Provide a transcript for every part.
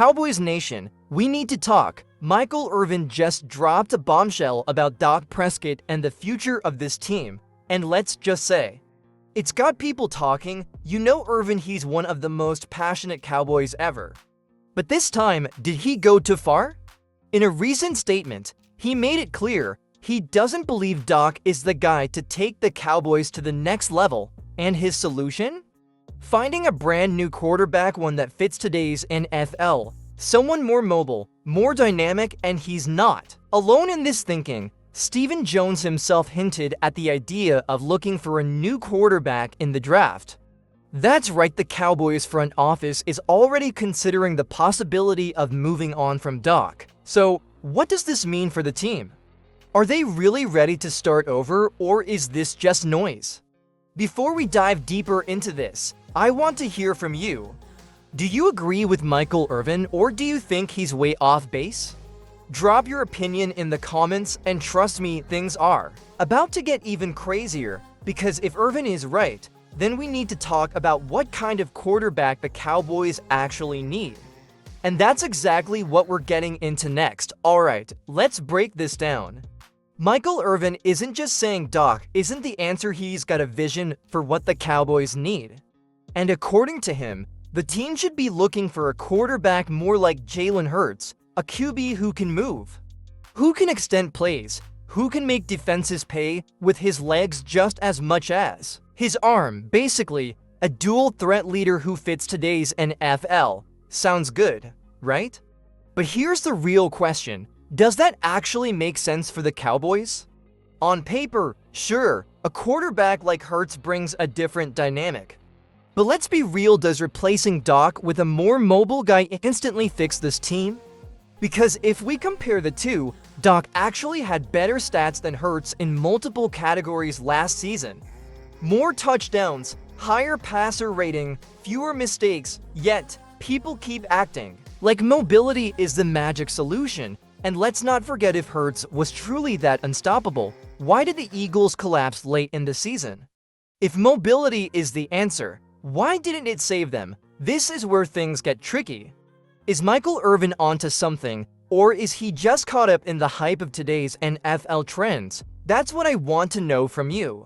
Cowboys Nation, we need to talk. Michael Irvin just dropped a bombshell about Dak Prescott and the future of this team. And let's just say, it's got people talking. You know Irvin, he's one of the most passionate Cowboys ever. But this time, did he go too far? In a recent statement, he made it clear he doesn't believe Dak is the guy to take the Cowboys to the next level. And his solution? Finding a brand new quarterback, one that fits today's NFL. Someone more mobile, more dynamic, and he's not alone in this thinking. Stephen Jones himself hinted at the idea of looking for a new quarterback in the draft. That's right, the Cowboys front office is already considering the possibility of moving on from Dak. So, what does this mean for the team? Are they really ready to start over, or is this just noise? Before we dive deeper into this, I want to hear from you. Do you agree with Michael Irvin, or do you think he's way off base? Drop your opinion in the comments, and trust me, things are about to get even crazier, because if Irvin is right, then we need to talk about what kind of quarterback the Cowboys actually need. And that's exactly what we're getting into next. Alright, let's break this down. Michael Irvin isn't just saying Dak isn't the answer, he's got a vision for what the Cowboys need. And according to him, the team should be looking for a quarterback more like Jalen Hurts, a QB who can move, who can extend plays, who can make defenses pay with his legs just as much as his arm. Basically, a dual threat leader who fits today's NFL. Sounds good, right? But here's the real question. Does that actually make sense for the Cowboys? On paper, sure, a quarterback like Hurts brings a different dynamic. But let's be real, does replacing Dak with a more mobile guy instantly fix this team? Because if we compare the two, Dak actually had better stats than Hurts in multiple categories last season. More touchdowns, higher passer rating, fewer mistakes, yet people keep acting like mobility is the magic solution. And let's not forget, if Hurts was truly that unstoppable, why did the Eagles collapse late in the season? If mobility is the answer, why didn't it save them? This is where things get tricky. Is Michael Irvin onto something, or is he just caught up in the hype of today's NFL trends? That's what I want to know from you.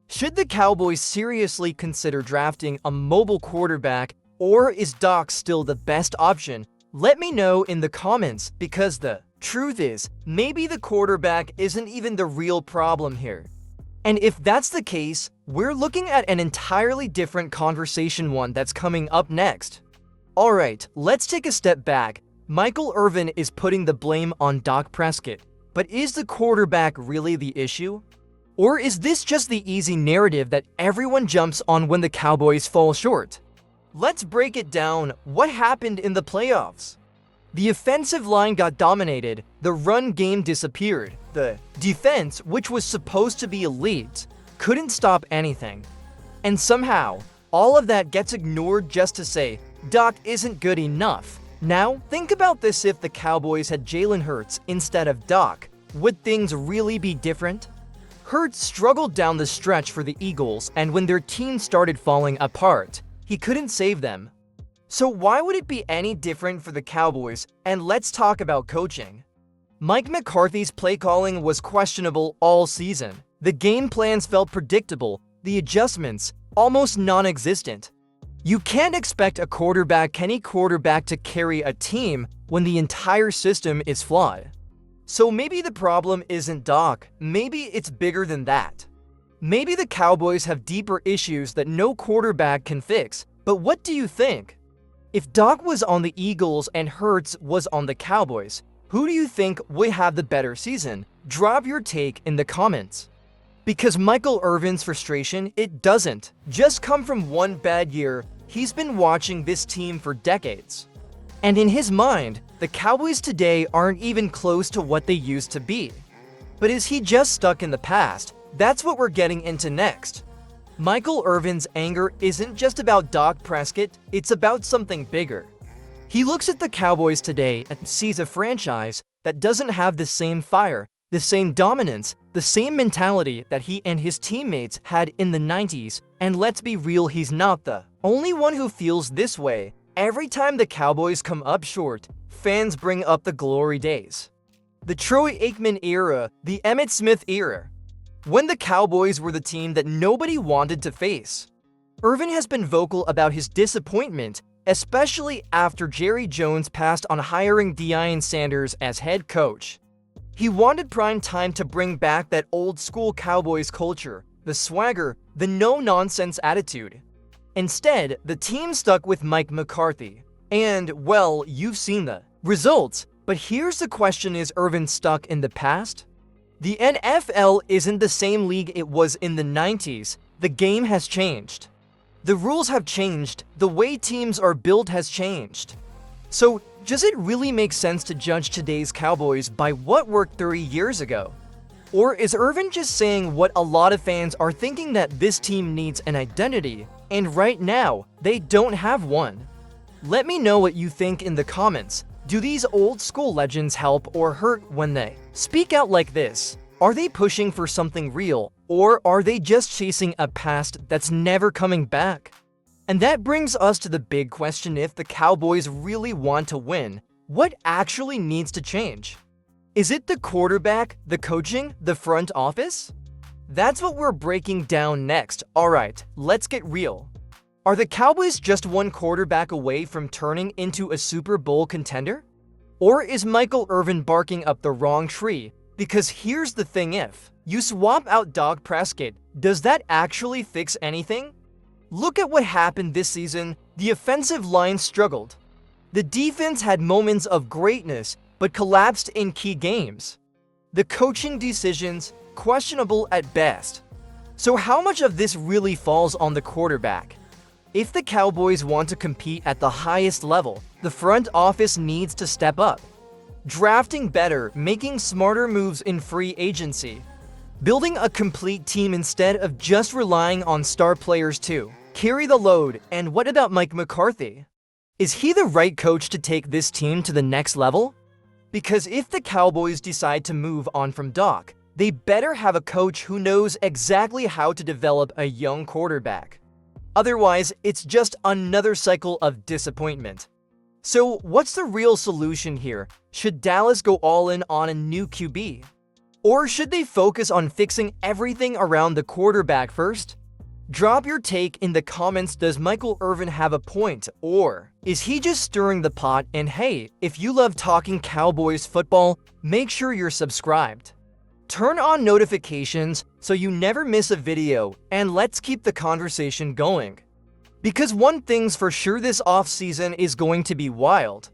Should the Cowboys seriously consider drafting a mobile quarterback, or is Dak still the best option? Let me know in the comments, because the truth is, maybe the quarterback isn't even the real problem here. And if that's the case, we're looking at an entirely different conversation, one that's coming up next. Alright, let's take a step back. Michael Irvin is putting the blame on Dak Prescott, but is the quarterback really the issue? Or is this just the easy narrative that everyone jumps on when the Cowboys fall short? Let's break it down. What happened in the playoffs? The offensive line got dominated, the run game disappeared, the defense, which was supposed to be elite, couldn't stop anything. And somehow, all of that gets ignored just to say, Dak isn't good enough. Now, think about this: if the Cowboys had Jalen Hurts instead of Dak, would things really be different? Hurts struggled down the stretch for the Eagles, and when their team started falling apart, he couldn't save them. So why would it be any different for the Cowboys? And let's talk about coaching. Mike McCarthy's play calling was questionable all season. The game plans felt predictable, the adjustments almost non-existent. You can't expect any quarterback to carry a team when the entire system is flawed. So maybe the problem isn't Dak, maybe it's bigger than that. Maybe the Cowboys have deeper issues that no quarterback can fix. But what do you think? If Dak was on the Eagles and Hurts was on the Cowboys, who do you think would have the better season? Drop your take in the comments. Because Michael Irvin's frustration, it doesn't just come from one bad year. He's been watching this team for decades. And in his mind, the Cowboys today aren't even close to what they used to be. But is he just stuck in the past? That's what we're getting into next. Michael Irvin's anger isn't just about Dak Prescott, it's about something bigger. He looks at the Cowboys today and sees a franchise that doesn't have the same fire, the same dominance, the same mentality that he and his teammates had in the 90s. And let's be real, he's not the only one who feels this way. Every time the Cowboys come up short, fans bring up the glory days. The Troy Aikman era, the Emmitt Smith era, when the Cowboys were the team that nobody wanted to face. Irvin has been vocal about his disappointment, especially after Jerry Jones passed on hiring Deion Sanders as head coach. He wanted prime time to bring back that old-school Cowboys culture, the swagger, the no-nonsense attitude. Instead, the team stuck with Mike McCarthy. And, well, you've seen the results. But here's the question: is Irvin stuck in the past? The NFL isn't the same league it was in the 90s. The game has changed. The rules have changed. The way teams are built has changed. So, does it really make sense to judge today's Cowboys by what worked 30 years ago? Or is Irvin just saying what a lot of fans are thinking, that this team needs an identity, and right now, they don't have one? Let me know what you think in the comments. Do these old school legends help or hurt when they speak out like this? Are they pushing for something real, or are they just chasing a past that's never coming back? And that brings us to the big question: if the Cowboys really want to win, what actually needs to change? Is it the quarterback, the coaching, the front office? That's what we're breaking down next. Alright, let's get real. Are the Cowboys just one quarterback away from turning into a Super Bowl contender? Or is Michael Irvin barking up the wrong tree? Because here's the thing: if you swap out Dak Prescott, does that actually fix anything? Look at what happened this season. The offensive line struggled. The defense had moments of greatness, but collapsed in key games. The coaching decisions, questionable at best. So how much of this really falls on the quarterback? If the Cowboys want to compete at the highest level, the front office needs to step up. Drafting better, making smarter moves in free agency, building a complete team instead of just relying on star players to carry the load. And what about Mike McCarthy? Is he the right coach to take this team to the next level? Because if the Cowboys decide to move on from Dak, they better have a coach who knows exactly how to develop a young quarterback. Otherwise, it's just another cycle of disappointment. So, what's the real solution here? Should Dallas go all in on a new QB? Or should they focus on fixing everything around the quarterback first? Drop your take in the comments. Does Michael Irvin have a point, or is he just stirring the pot? And hey, if you love talking Cowboys football, make sure you're subscribed. Turn on notifications so you never miss a video, and let's keep the conversation going. Because one thing's for sure, this offseason is going to be wild.